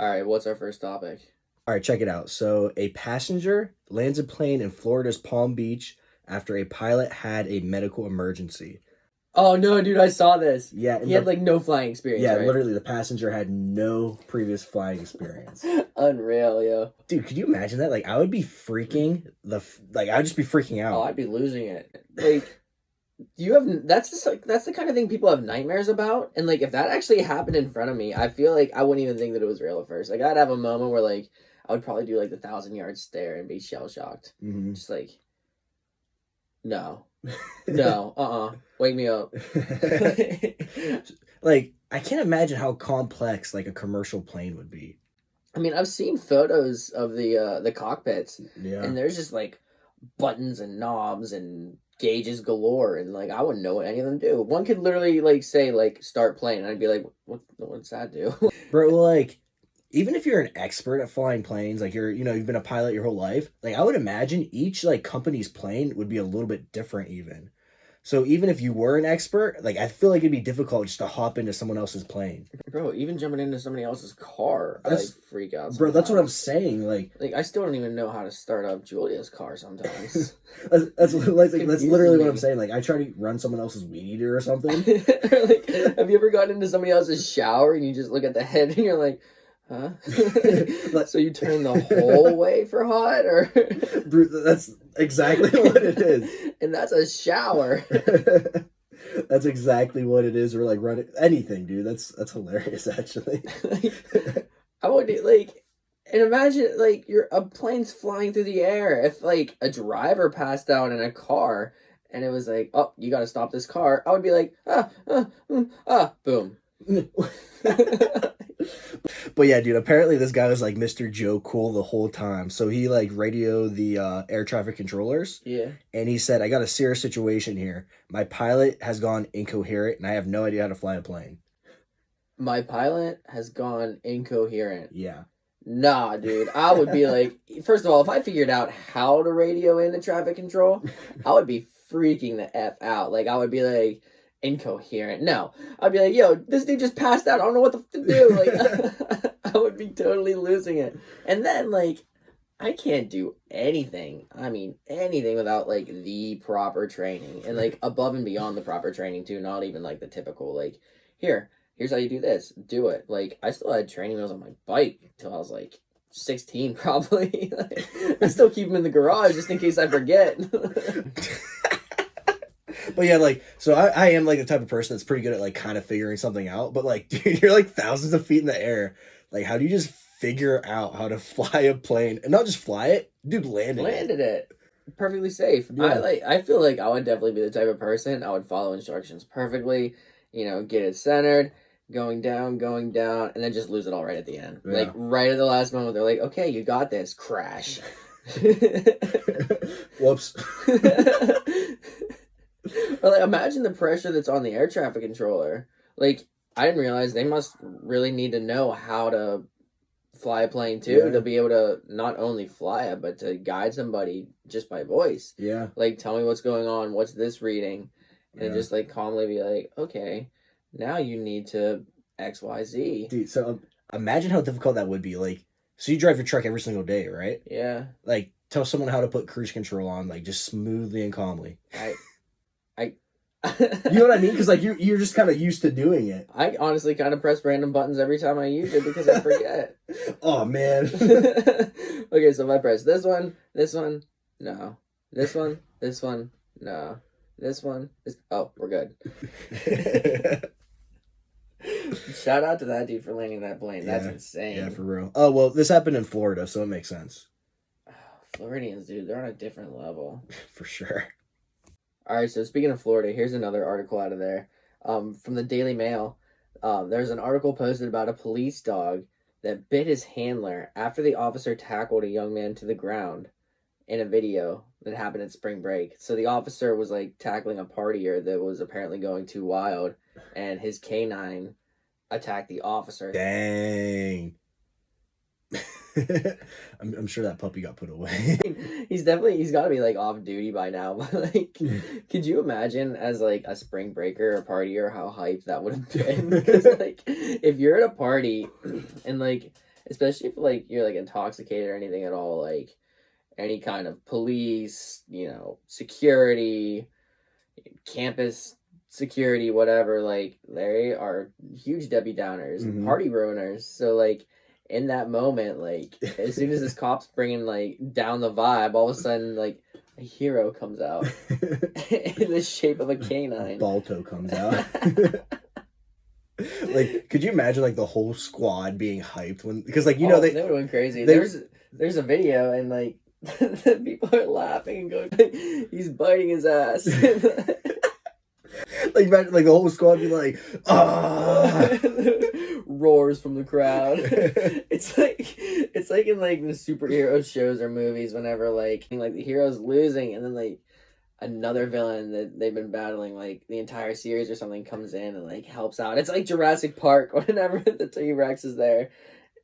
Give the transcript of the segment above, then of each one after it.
All right, what's our first topic? All right, check it out. So, a passenger lands a plane in Florida's Palm Beach after a pilot had a medical emergency. Oh no, dude, I saw this. Yeah, He had like no flying experience, right? literally, the passenger had no previous flying experience. Unreal, yo. Dude, could you imagine that? Like, I would be I would just be freaking Oh, out. I'd be losing it. Like, you have that's just like that's the kind of thing people have nightmares about, and like if that actually happened in front of me, I feel like I wouldn't even think that it was real at first. Like I'd have a moment where like I would probably do like the 1,000 yard stare and be shell shocked, just like no, no, wake me up. Like, I can't imagine how complex like a commercial plane would be. I mean, I've seen photos of the cockpits, Yeah. and there's just like buttons and knobs and gauges galore, and like I wouldn't know what any of them do. One could literally like say like start playing, and I'd be like, what's that do? Bro, like, even if you're an expert at flying planes, like you've been a pilot your whole life, like I would imagine each like company's plane would be a little bit different even. So even if you were an expert, like I feel like it'd be difficult just to hop into someone else's plane. Bro, even jumping into somebody else's car, I like freak out. Bro, that's what I'm sometimes. saying. Like I still don't even know how to start up Julia's car sometimes. that's literally what I'm me. saying. Like I try to run someone else's weed eater or something. Or, like, have you ever gotten into somebody else's shower and you just look at the head and you're like, huh? So you turn the whole way for hot, or That's exactly what it is. And that's a shower. That's exactly what it is. Or like running anything, dude. That's hilarious, actually. I would like, and imagine like a plane's flying through the air. If like a driver passed out in a car and it was like, oh, you got to stop this car, I would be like, boom. But yeah, dude, apparently this guy was like Mr. Joe Cool the whole time. So he like radioed the air traffic controllers. Yeah. And he said, I got a serious situation here. My pilot has gone incoherent and I have no idea how to fly a plane. My pilot has gone incoherent. Yeah. Nah, dude. I would be like, first of all, if I figured out how to radio into traffic control, I would be freaking the F out. Like, I would be like, incoherent. No. I'd be like, yo, this dude just passed out. I don't know what to do. Like, I would be totally losing it. And then, like, I can't do anything. I mean, anything without, like, the proper training. And, like, above and beyond the proper training, too. Not even, like, the typical, like, here's how you do this. Do it. Like, I still had training wheels on my bike until I was, like, 16, probably. Like, I still keep them in the garage just in case I forget. But yeah, like, so I am like the type of person that's pretty good at like kind of figuring something out. But like, dude, you're like thousands of feet in the air. Like, how do you just figure out how to fly a plane and not just fly it, dude? Landed it perfectly safe. Yeah. I feel like I would definitely be the type of person, I would follow instructions perfectly. Get it centered, going down, and then just lose it all right at the end. Yeah. Like right at the last moment, they're like, "Okay, you got this." Crash. Whoops. Or like, imagine the pressure that's on the air traffic controller. Like, I didn't realize they must really need to know how to fly a plane too, to be able to not only fly it, but to guide somebody just by voice. Yeah. Like, tell me what's going on, what's this reading? And just like calmly be like, okay, now you need to XYZ. Dude, so imagine how difficult that would be. Like, so you drive your truck every single day, right? Yeah. Like, tell someone how to put cruise control on, like, just smoothly and calmly. You know what I mean? Because like you're just kind of used to doing it. I honestly kind of press random buttons every time I use it because I forget. Oh man. Okay, so if I press this one, no. This one, no. This one, oh, we're good. Shout out to that dude for landing that plane. That's insane. Yeah, for real. Oh, well, this happened in Florida, so it makes sense. Floridians, dude, they're on a different level. For sure. All right, so speaking of Florida, here's another article out of there. From the Daily Mail. There's an article posted about a police dog that bit his handler after the officer tackled a young man to the ground in a video that happened at spring break. So the officer was like tackling a partier that was apparently going too wild, and his canine attacked the officer. Dang. I'm sure that puppy got put away. He's got to be like off duty by now. But like, could you imagine as like a spring breaker or partier how hype that would have been? Because like, if you're at a party and like especially if like you're like intoxicated or anything at all, like any kind of police, security, campus security, whatever, like they are huge Debbie Downers and Mhm. party ruiners. So like in that moment, like as soon as this cop's bringing like down the vibe, all of a sudden like a hero comes out in the shape of a canine. Balto comes out. Like, could you imagine like the whole squad being hyped when, because like they would have went crazy. they- There's a video and like the people are laughing and going, he's biting his ass. like imagine like the whole squad be like, ah. Roars from the crowd. It's like in like the superhero shows or movies whenever like the hero's losing and then like another villain that they've been battling like the entire series or something comes in and like helps out. It's like Jurassic Park whenever the T-Rex is there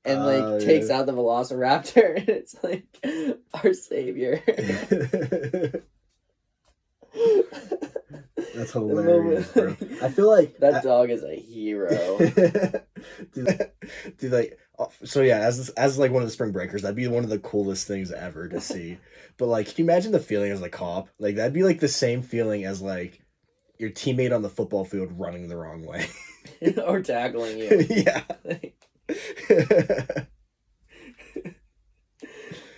and like takes out the Velociraptor and it's like our savior. That's hilarious, bro. I feel like that dog is a hero. Dude, like, so yeah, as like one of the spring breakers, that'd be one of the coolest things ever to see. But like, can you imagine the feeling as a cop? Like, that'd be like the same feeling as like your teammate on the football field running the wrong way. Or tackling you. Yeah.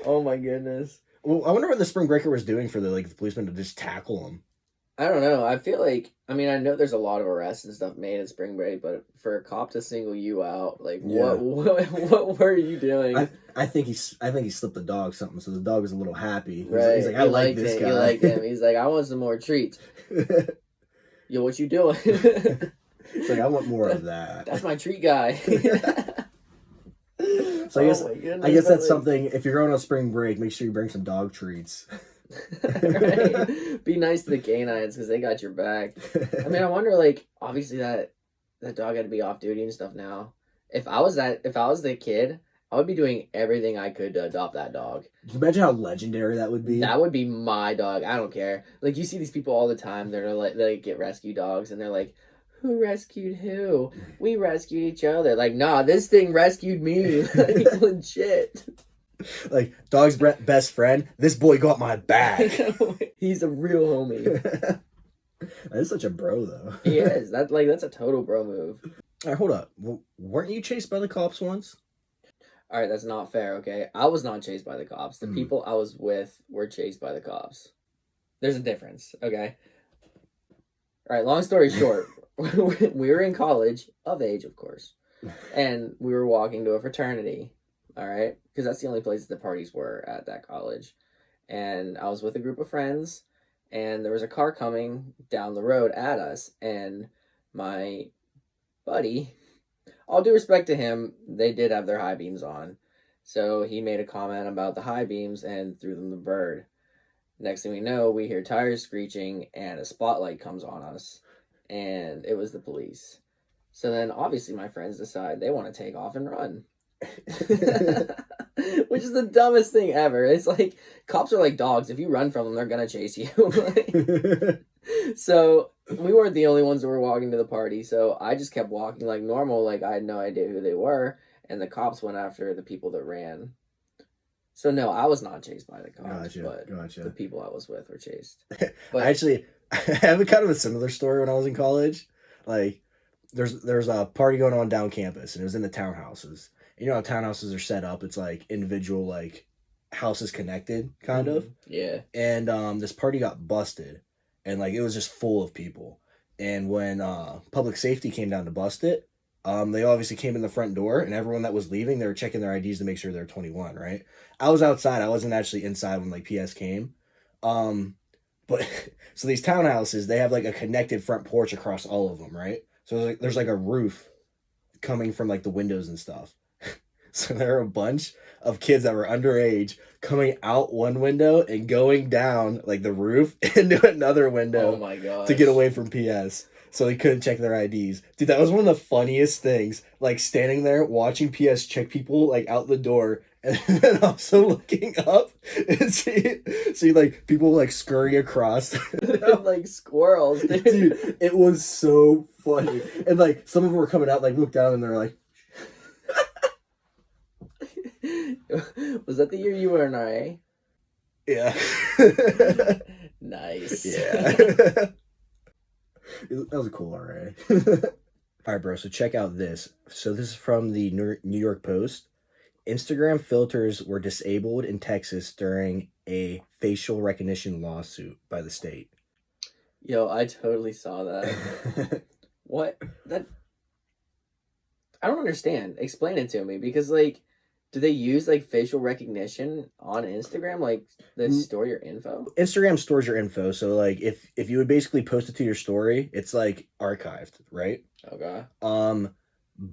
Oh my goodness. Well, I wonder what the spring breaker was doing for the policeman to just tackle him. I don't know. I feel like, I know there's a lot of arrests and stuff made in spring break, but for a cop to single you out, like, Yeah. what were you doing? I think he slipped the dog something, so the dog was a little happy. Right. He's like, I like this guy. He liked him. He's like, I want some more treats. Yo, what you doing? It's like, I want more of that. That's my treat guy. So I guess that's something. If you're going on spring break, make sure you bring some dog treats. Right? Be nice to the canines because they got your back. I wonder, like, obviously that dog had to be off duty and stuff now. If I was the kid, I would be doing everything I could to adopt that dog. Can you imagine how legendary that would be? That would be my dog. I don't care. Like, you see these people all the time. They're like, they get rescue dogs, and they're like, who rescued who? We rescued each other. Like, nah, this thing rescued me. Like, legit. Like, dog's best friend. This boy got my back. He's a real homie. That is such a bro, though. He is. That's a total bro move. All right, hold up. Weren't you chased by the cops once? All right, that's not fair, okay? I was not chased by the cops. The people I was with were chased by the cops. There's a difference, okay? All right, long story short, we were in college, of age, of course, and we were walking to a fraternity, all right? Because that's the only place the parties were at that college. And I was with a group of friends, and there was a car coming down the road at us, and my buddy, all due respect to him, they did have their high beams on. So he made a comment about the high beams and threw them the bird. Next thing we know, we hear tires screeching and a spotlight comes on us. And it was the police. So then obviously my friends decide they want to take off and run. Which is the dumbest thing ever. It's like, cops are like dogs. If you run from them, they're going to chase you. So we weren't the only ones that were walking to the party, so I just kept walking like normal, like I had no idea who they were, and the cops went after the people that ran. So no, I was not chased by the cops, but the people I was with were chased. But Actually, I have a kind of a similar story when I was in college. Like, there's a party going on down campus, and it was in the townhouses. You know how townhouses are set up? It's like individual, like, houses connected, kind of. Yeah. And this party got busted. And, like, it was just full of people. And when public safety came down to bust it, they obviously came in the front door, and everyone that was leaving, they were checking their IDs to make sure they're 21, right? I was outside. I wasn't actually inside when, like, PS came. But, so these townhouses, they have, like, a connected front porch across all of them, right? So there's like, a roof coming from, like, the windows and stuff. So there are a bunch of kids that were underage coming out one window and going down, like, the roof into another window. Oh my god! To get away from PS. So they couldn't check their IDs. Dude, that was one of the funniest things. Like, standing there watching PS check people, like, out the door, and then also looking up and see like, people, like, scurry across. Like squirrels, dude. Dude, it was so funny. And, like, some of them were coming out, like, look down, and they're like... Was that the year you were in RA? Yeah. Nice. Yeah. That was a cool RA. All right, bro. So check out this. So this is from the New York Post. Instagram filters were disabled in Texas during a facial recognition lawsuit by the state. Yo, I totally saw that. What? That I don't understand. Explain it to me because like do they use like facial recognition on Instagram like they store your info? Instagram stores your info, so like if you would basically post it to your story, it's like archived, right? Okay.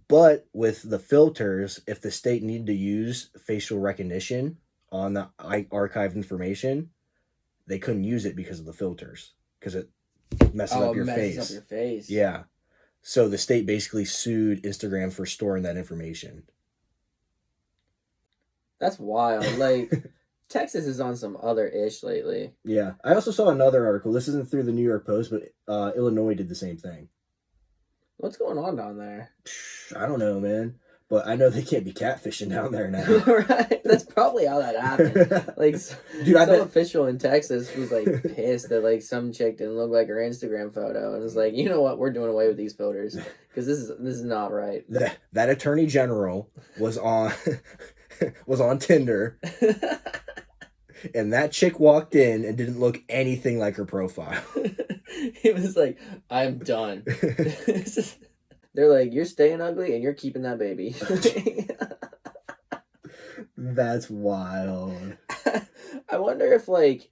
But with the filters, if the state needed to use facial recognition on the archived information, they couldn't use it because of the filters because it messes up your messes face. up your face. Yeah. So the state basically sued Instagram for storing that information. That's wild. Like Texas is on some other ish lately. Yeah. I also saw another article. This isn't through the New York Post, but Illinois did the same thing. What's going on down there? I don't know, man. But I know they can't be catfishing down there now. Right? That's probably how that happened. Like, dude, some official in Texas was like pissed that like some chick didn't look like her Instagram photo, and was like, you know what, we're doing away with these filters because this is not right. That attorney general was on was on Tinder, and that chick walked in and didn't look anything like her profile. He was like, I'm done. They're like, you're staying ugly and you're keeping that baby. That's wild. I wonder if like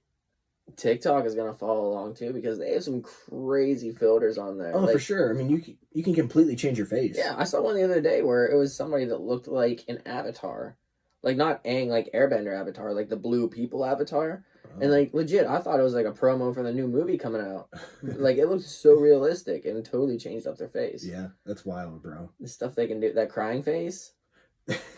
TikTok is gonna follow along too because they have some crazy filters on there. Oh, like, for sure. I mean, you can completely change your face. Yeah, I saw one the other day where it was somebody that looked like an avatar, like not Aang, like Airbender avatar, like the blue people avatar. And like legit, I thought it was like a promo for the new movie coming out. Like it looked so realistic and totally changed up their face. Yeah, that's wild, bro. The stuff they can do, that crying face,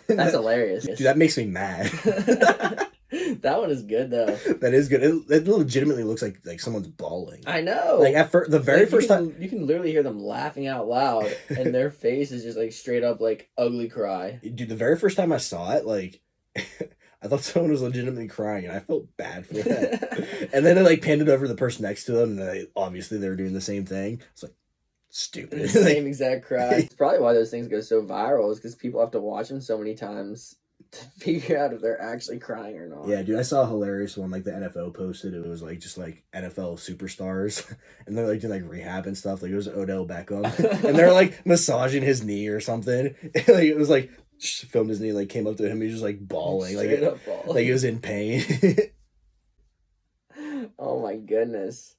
that's hilarious. Dude, that makes me mad. That one is good though. That is good. It legitimately looks like someone's bawling. I know. Like at first, the very first time, you can literally hear them laughing out loud, and their face is just like straight up like ugly cry. Dude, the very first time I saw it, like. I thought someone was legitimately crying, and I felt bad for that. And then it like panned it over to the person next to them, and obviously they were doing the same thing. It's like stupid. The same exact cry. It's probably why those things go so viral, is because people have to watch them so many times to figure out if they're actually crying or not. Yeah, dude, I saw a hilarious one like the NFL posted. It was like just like NFL superstars, and they're like doing like rehab and stuff. Like it was Odell Beckham, and they're like massaging his knee or something. Like it was like. Just filmed his knee, like came up to him, he was just like bawling, like he was in pain. Oh my goodness.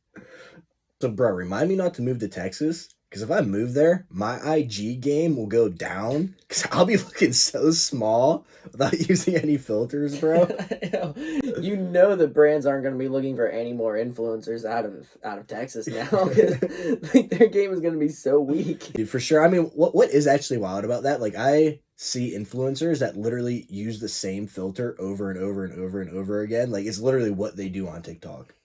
So, bro, remind me not to move to Texas, because if I move there, my IG game will go down, because I'll be looking so small without using any filters, bro. You know the brands aren't going to be looking for any more influencers out of Texas now. Like their game is going to be so weak. Dude, for sure. I mean, what is actually wild about that? Like, I see influencers that literally use the same filter over and over and over and over again. Like, it's literally what they do on TikTok.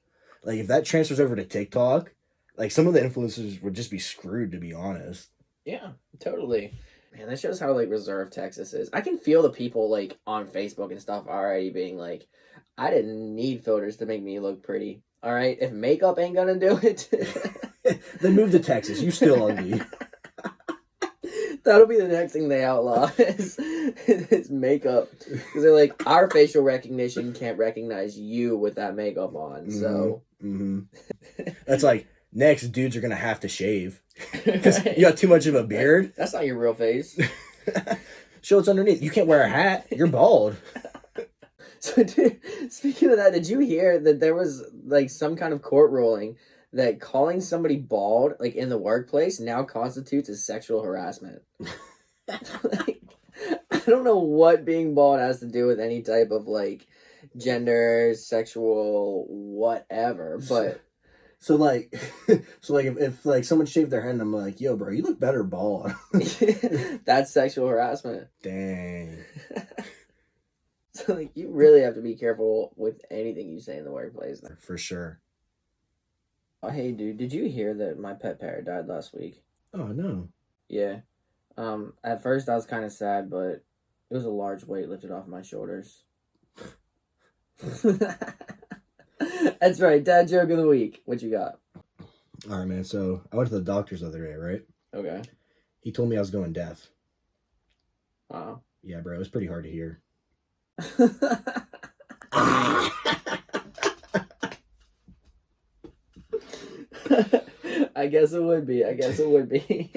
Like, if that transfers over to TikTok, like, some of the influencers would just be screwed, to be honest. Yeah, totally. Man, that shows how, like, reserved Texas is. I can feel the people, like, on Facebook and stuff already being like, I didn't need filters to make me look pretty. All right? If makeup ain't gonna do it... Then move to Texas. You still ugly. That'll be the next thing they outlaw is makeup. Because they're like, our facial recognition can't recognize you with that makeup on. So... That's like... Next, dudes are going to have to shave. Because you got too much of a beard. That's not your real face. Show what's underneath. You can't wear a hat. You're bald. So, dude, speaking of that, did you hear that there was, like, some kind of court ruling that calling somebody bald, like, in the workplace now constitutes as sexual harassment? Like, I don't know what being bald has to do with any type of, like, gender, sexual, whatever, but... So like if like someone shaved their head and I'm like, yo, bro, you look better bald. That's sexual harassment. Dang. So like you really have to be careful with anything you say in the workplace. For sure. Oh, hey dude, did you hear that my pet parrot died last week? Oh no. Yeah. At first I was kind of sad, but It was a large weight lifted off my shoulders. That's right. Dad joke of the week. What you got? All right, man. So I went to the doctor's the other day, right? Okay. He told me I was going deaf. Wow. Yeah, bro. It was pretty hard to hear. I guess it would be.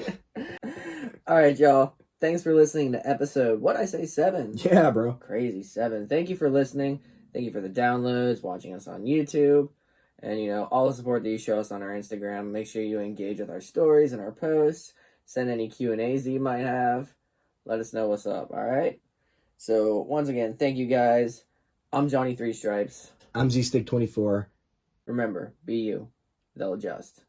All right, y'all. Thanks for listening to episode, what'd I say, 7? Yeah, bro. Crazy 7. Thank you for listening. Thank you for the downloads, watching us on YouTube, and, all the support that you show us on our Instagram. Make sure you engage with our stories and our posts. Send any Q&As that you might have. Let us know what's up, all right? So, once again, thank you guys. I'm Johnny 3 Stripes. I'm Z-Stick 24. Remember, be you. They'll adjust.